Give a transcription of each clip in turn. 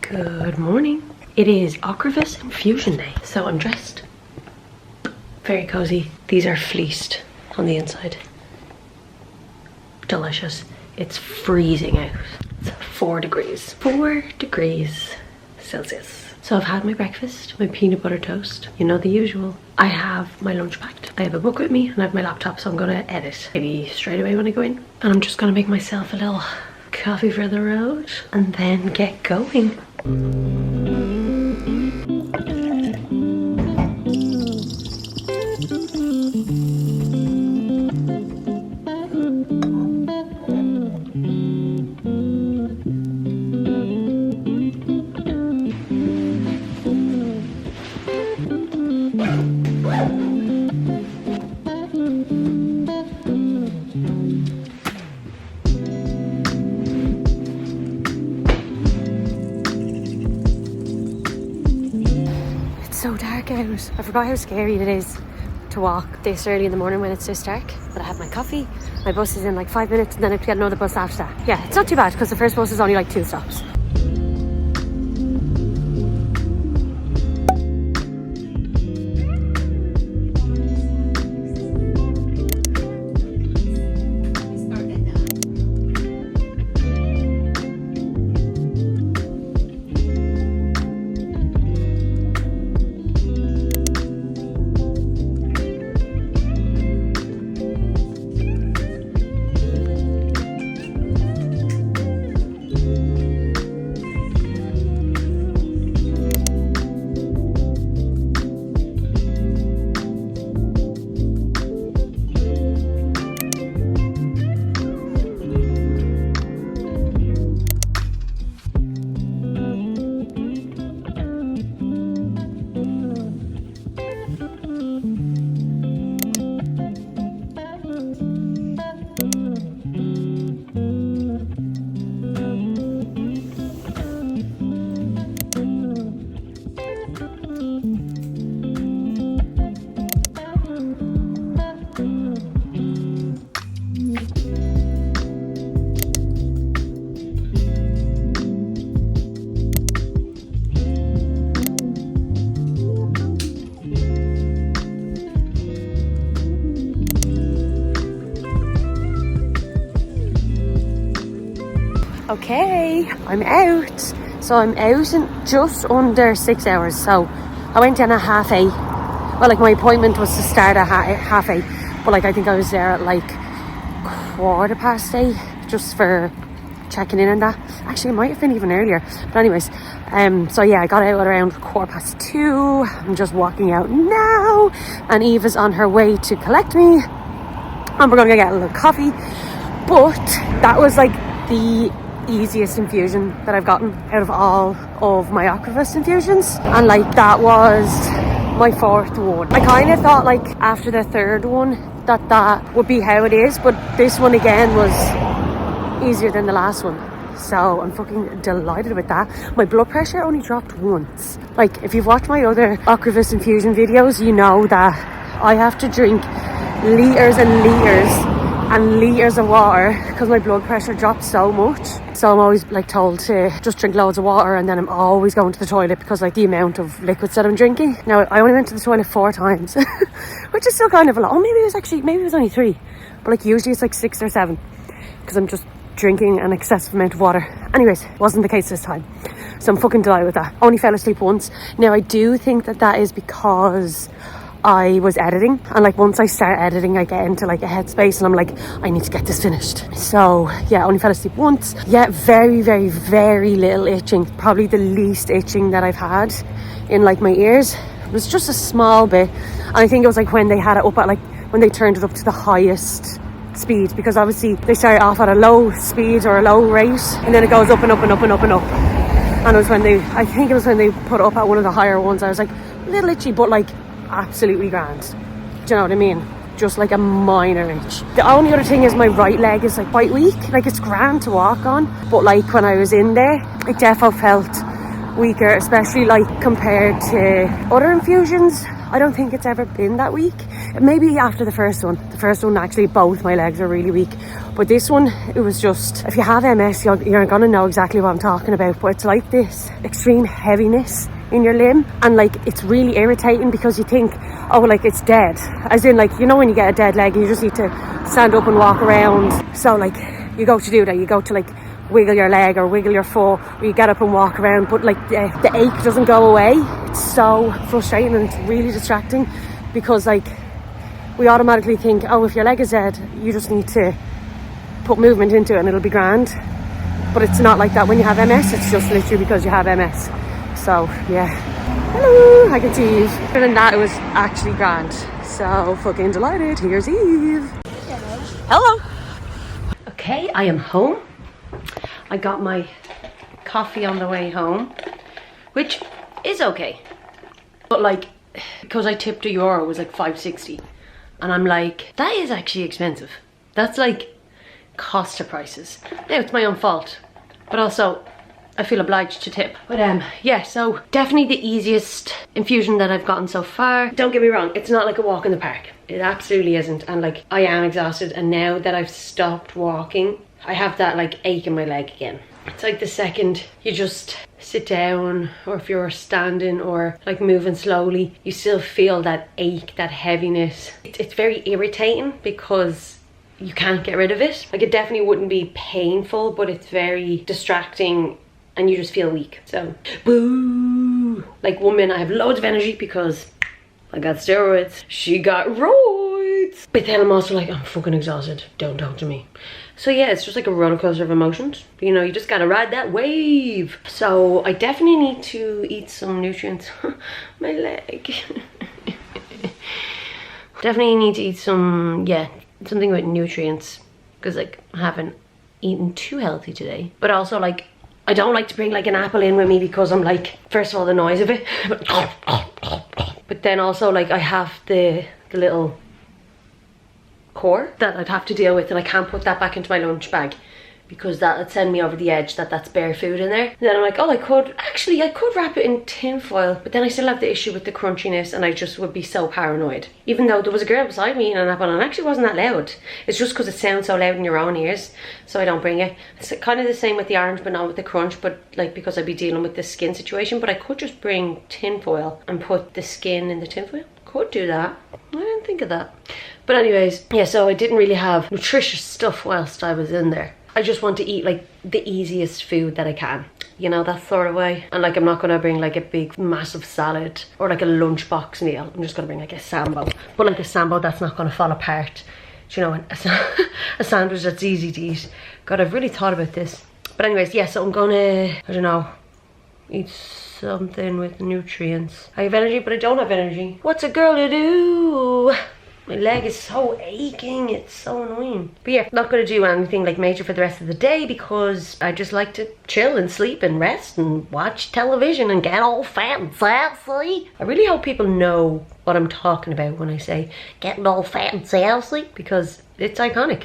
Good morning. It is Ocrevus Infusion Day, so I'm dressed very cozy. These are fleeced on the inside. Delicious. It's freezing out. It's 4 degrees. 4 degrees Celsius. So I've had my breakfast, my peanut butter toast, you know, the usual. I have my lunch packed. I have a book with me and I have my laptop, so I'm gonna edit maybe straight away when I go in. And I'm just gonna make myself a little coffee for the road and then get going. So dark out. I forgot how scary it is to walk this early in the morning when it's this dark. But I have my coffee. My bus is in like 5 minutes and then I have to get another bus after that. Yeah, it's not too bad because the first bus is only like 2 stops. Okay, I'm out. So I'm out in just under 6 hours. So I went in at 8:30. Well, like my appointment was to start at 8:30, but like I think I was there at like 8:15 just for checking in and that. Actually, it might have been even earlier. But anyways, so yeah, I got out at around 2:15. I'm just walking out now, and Eva's on her way to collect me, and we're gonna get a little coffee. But that was like the easiest infusion that I've gotten out of all of my Ocrevus infusions, and like that was my 4th one. I kind of thought like after the 3rd one that would be how it is, but this one again was easier than the last one, so I'm fucking delighted with that. My blood pressure only dropped once. Like if you've watched my other Ocrevus infusion videos, you know that I have to drink liters and liters and liters of water because my blood pressure dropped so much. So I'm always like told to just drink loads of water, and then I'm always going to the toilet because like the amount of liquids that I'm drinking. Now I only went to the toilet 4 times, which is still kind of a lot. Oh, maybe it was only 3, but like usually it's like 6 or 7 because I'm just drinking an excessive amount of water. Anyways, wasn't the case this time, so I'm fucking delighted with that. Only fell asleep once. Now I do think that is because I was editing, and like once I start editing I get into like a headspace and I'm like, I need to get this finished. So yeah, only fell asleep once. Yeah, very very very little itching, probably the least itching that I've had in like my ears. It was just a small bit, and I think it was like when they had it up at like when they turned it up to the highest speed, because obviously they started off at a low speed or a low rate and then it goes up and up and up and up and up, and it was when I think it was when they put it up at one of the higher ones, I was like a little itchy, but like absolutely grand. Do you know what I mean? Just like a minor itch. The only other thing is my right leg is like quite weak. Like it's grand to walk on, but like when I was in there, it defo felt weaker, especially like compared to other infusions. I don't think it's ever been that weak. maybe after the first one actually both my legs are really weak, but this one, it was just, if you have MS you're gonna know exactly what I'm talking about, but it's like this extreme heaviness in your limb, and like it's really irritating because you think, oh, like it's dead, as in like, you know, when you get a dead leg you just need to stand up and walk around. So like you go to do that, you go to like wiggle your leg or wiggle your foot, or you get up and walk around, but like the ache doesn't go away. It's so frustrating and it's really distracting because like we automatically think, oh, if your leg is dead you just need to put movement into it and it'll be grand, but it's not like that when you have MS. It's just literally because you have MS. So yeah, hello, I can see you. Other than that, it was actually grand. So fucking delighted. New Year's Eve. Hello. Okay, I am home. I got my coffee on the way home, which is okay, but like, because I tipped €1, it was like $5.60, and I'm like, that is actually expensive. That's like Costa prices. Now it's my own fault, but also I feel obliged to tip. But yeah, so definitely the easiest infusion that I've gotten so far. Don't get me wrong, it's not like a walk in the park. It absolutely isn't, and like I am exhausted, and now that I've stopped walking I have that like ache in my leg again. It's like the second you just sit down, or if you're standing or like moving slowly, you still feel that ache, that heaviness. It's very irritating because you can't get rid of it. Like it definitely wouldn't be painful, but it's very distracting and you just feel weak. So boo! Like one minute I have loads of energy because I got steroids, she got roids, but then I'm also like, I'm fucking exhausted, don't talk to me. So yeah, it's just like a roller coaster of emotions. You know, you just gotta ride that wave. So I definitely need to eat some nutrients. My leg. Definitely need to eat some, yeah, something with nutrients, because like I haven't eaten too healthy today. But also like, I don't like to bring like an apple in with me because I'm like, first of all, the noise of it. But then also like I have the little core that I'd have to deal with, and I can't put that back into my lunch bag because that would send me over the edge, that's bare food in there. And then I'm like, oh, I could wrap it in tin foil, but then I still have the issue with the crunchiness, and I just would be so paranoid. Even though there was a girl beside me eating an apple and it actually wasn't that loud. It's just because it sounds so loud in your own ears, so I don't bring it. It's kind of the same with the orange, but not with the crunch, but like because I'd be dealing with the skin situation. But I could just bring tin foil and put the skin in the tin foil. Could do that. I didn't think of that. But anyways, yeah, so I didn't really have nutritious stuff whilst I was in there. I just want to eat like the easiest food that I can, you know, that sort of way. And like I'm not gonna bring like a big massive salad or like a lunchbox meal. I'm just gonna bring like a sambo, but like a sambo that's not gonna fall apart. Do you know, a sandwich that's easy to eat. God, I've really thought about this. But anyways, yeah, so I'm gonna, I don't know, eat something with nutrients. I have energy, but I don't have energy. What's a girl to do? My leg is so aching, it's so annoying. But yeah, not gonna do anything like major for the rest of the day because I just like to chill and sleep and rest and watch television and get all fat and sassy. I really hope people know what I'm talking about when I say getting all fat and sassy, because it's iconic.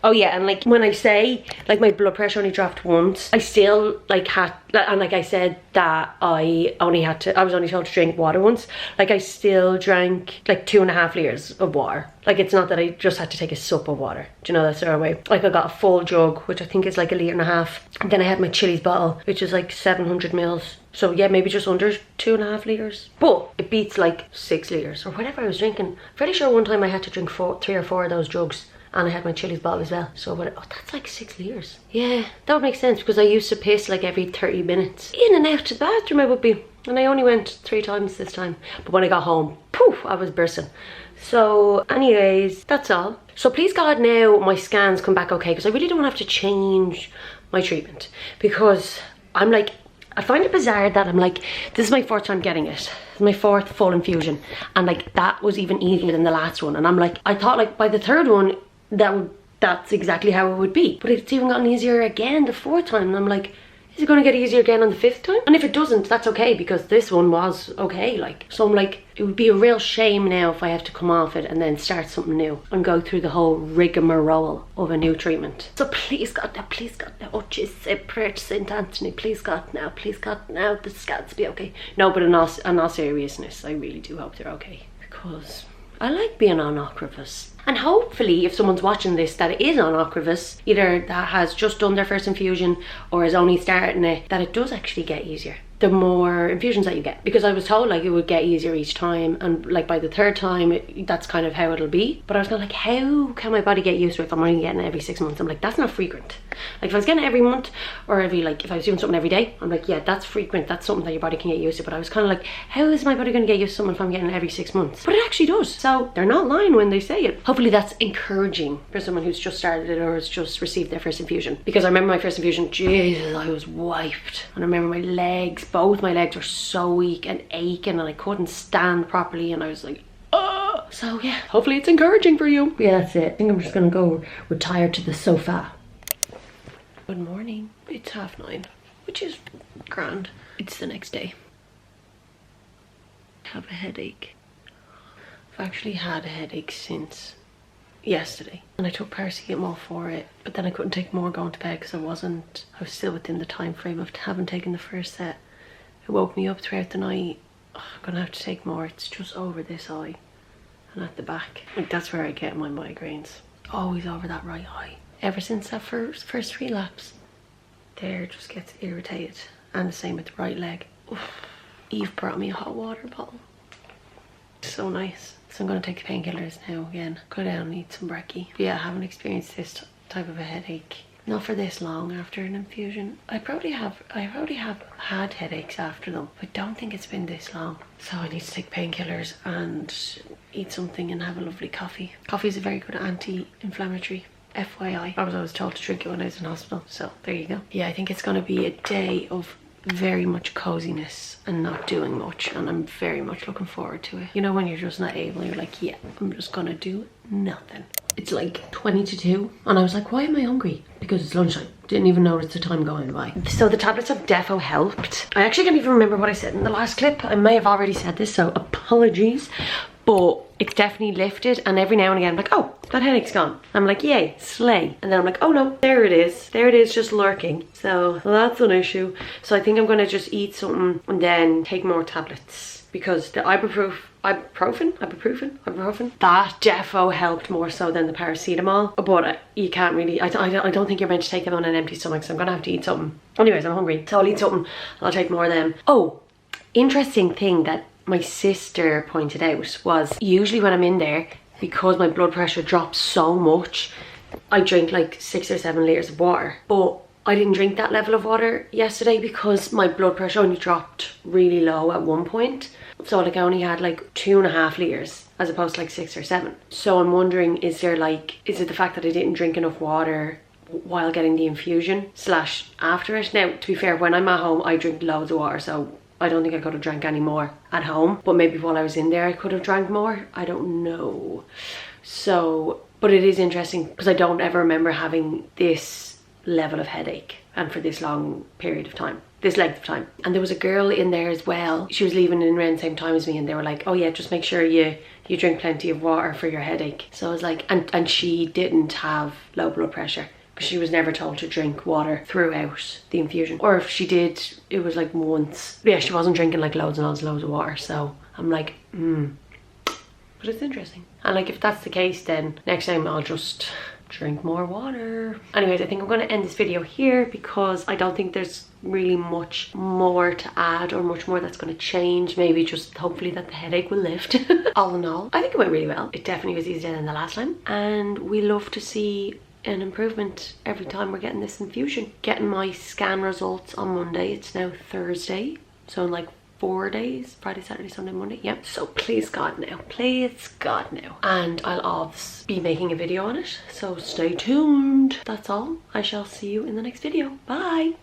Oh yeah, and like when I say like my blood pressure only dropped once, I still like had, and like I said that I was only told to drink water once. Like I still drank like 2.5 litres of water. Like it's not that I just had to take a sup of water. Do you know that sort of way? Like I got a full jug, which I think is like 1.5 litres. And then I had my Chili's bottle, which is like 700 mils. So yeah, maybe just under 2.5 litres. But it beats like 6 litres or whatever I was drinking. Pretty sure one time I had to drink 3 or 4 of those jugs. And I had my Chili's bottle as well. So what, oh, that's like 6 litres. Yeah, that would make sense because I used to piss like every 30 minutes. In and out to the bathroom I would be. And I only went 3 times this time. But when I got home, poof, I was bursting. So anyways, that's all. So please God now my scans come back okay, because I really don't have to change my treatment. Because I'm like, I find it bizarre that I'm like, this is my 4th time getting it. It's my 4th full infusion. And like that was even easier than the last one. And I'm like, I thought like by the 3rd one, that's exactly how it would be, but it's even gotten easier again the 4th time, and I'm like, is it going to get easier again on the 5th time? And if it doesn't, that's okay, because this one was okay. Like, so I'm like, it would be a real shame now if I have to come off it and then start something new and go through the whole rigmarole of a new treatment. So please God now, oh Jesus, prayer to St. Anthony, please God now, the scans be okay. No, but in all seriousness, I really do hope they're okay, because I like being on Ocrevus. And hopefully if someone's watching this that is on Ocrevus, either that has just done their first infusion or is only starting it, that it does actually get easier the more infusions that you get, because I was told like it would get easier each time, and like by the third time that's kind of how it'll be. But I was kind of like, how can my body get used to it if I'm only getting it every 6 months? I'm like, that's not frequent. Like if I was getting it every month, or every, like if I was doing something every day, I'm like, yeah, that's frequent, that's something that your body can get used to. But I was kind of like, how is my body going to get used to something if I'm getting it every 6 months? But it actually does, so they're not lying when they say it. Hopefully that's encouraging for someone who's just started it or has just received their first infusion, because I remember my first infusion, Jesus, I was wiped. And I remember my legs, both my legs were so weak and aching, and I couldn't stand properly, and I was like, oh. So yeah, hopefully it's encouraging for you. Yeah, that's it. I think I'm just gonna go retire to the sofa. Good morning. It's 9:30, which is grand. It's the next day. I have a headache. I've actually had a headache since yesterday, and I took paracetamol for it, but then I couldn't take more going to bed because I was still within the time frame of having taken the first set. It woke me up throughout the night. Oh, I'm gonna have to take more. It's just over this eye and at the back. Like that's where I get my migraines. Always over that right eye. Ever since that first relapse, there just gets irritated. And the same with the right leg. Oof. Eve brought me a hot water bottle. So nice. So I'm gonna take the painkillers now again. Go down and eat some brekkie. But yeah, I haven't experienced this type of a headache. Not for this long after an infusion. I probably have had headaches after them, but don't think it's been this long. So I need to take painkillers and eat something and have a lovely coffee. Coffee is a very good anti-inflammatory. FYI. I was told to drink it when I was in hospital, so there you go. Yeah, I think it's gonna be a day of very much coziness and not doing much, and I'm very much looking forward to it. You know when you're just not able, you're like, yeah, I'm just gonna do nothing. It's like 20 to 2 and I was like, why am I hungry? Because it's lunchtime. Didn't even notice the time going by. So the tablets have defo helped. I actually can't even remember what I said in the last clip. I may have already said this, so apologies. But it's definitely lifted, and every now and again I'm like, oh, that headache's gone. I'm like, yay, slay. And then I'm like, oh no, there it is. There it is, just lurking. So that's an issue. So I think I'm gonna just eat something and then take more tablets, because the ibuprofen, that defo helped more so than the paracetamol. But you can't really, I don't think you're meant to take them on an empty stomach, so I'm gonna have to eat something. Anyways, I'm hungry, so I'll eat something and I'll take more of them. Oh, interesting thing that my sister pointed out was, usually when I'm in there, because my blood pressure drops so much, I drink like 6 or 7 litres of water. But I didn't drink that level of water yesterday because my blood pressure only dropped really low at one point. So like I only had like 2.5 litres as opposed to like 6 or 7. So I'm wondering, is it the fact that I didn't drink enough water while getting the infusion / after it? Now, to be fair, when I'm at home, I drink loads of water, so I don't think I could have drank any more at home, but maybe while I was in there I could have drank more. I don't know. So, but it is interesting because I don't ever remember having this level of headache and for this long period of time, this length of time. And there was a girl in there as well. She was leaving in around the same time as me, and they were like, oh yeah, just make sure you drink plenty of water for your headache. So I was like, and she didn't have low blood pressure. She was never told to drink water throughout the infusion, or if she did, it was like once. Yeah, she wasn't drinking like loads and loads of water. So I'm like, but it's interesting. And like if that's the case, then next time I'll just drink more water. Anyways, I think I'm going to end this video here because I don't think there's really much more to add or much more that's going to change. Maybe just hopefully that the headache will lift. All in all, I think it went really well. It definitely was easier than the last time, and we love to see an improvement every time we're getting this infusion. Getting my scan results on Monday. It's now Thursday, so in like 4 days, Friday, Saturday, Sunday, Monday. Yep. So please God now, and I'll obviously be making a video on it, so stay tuned. That's all. I shall see you in the next video. Bye.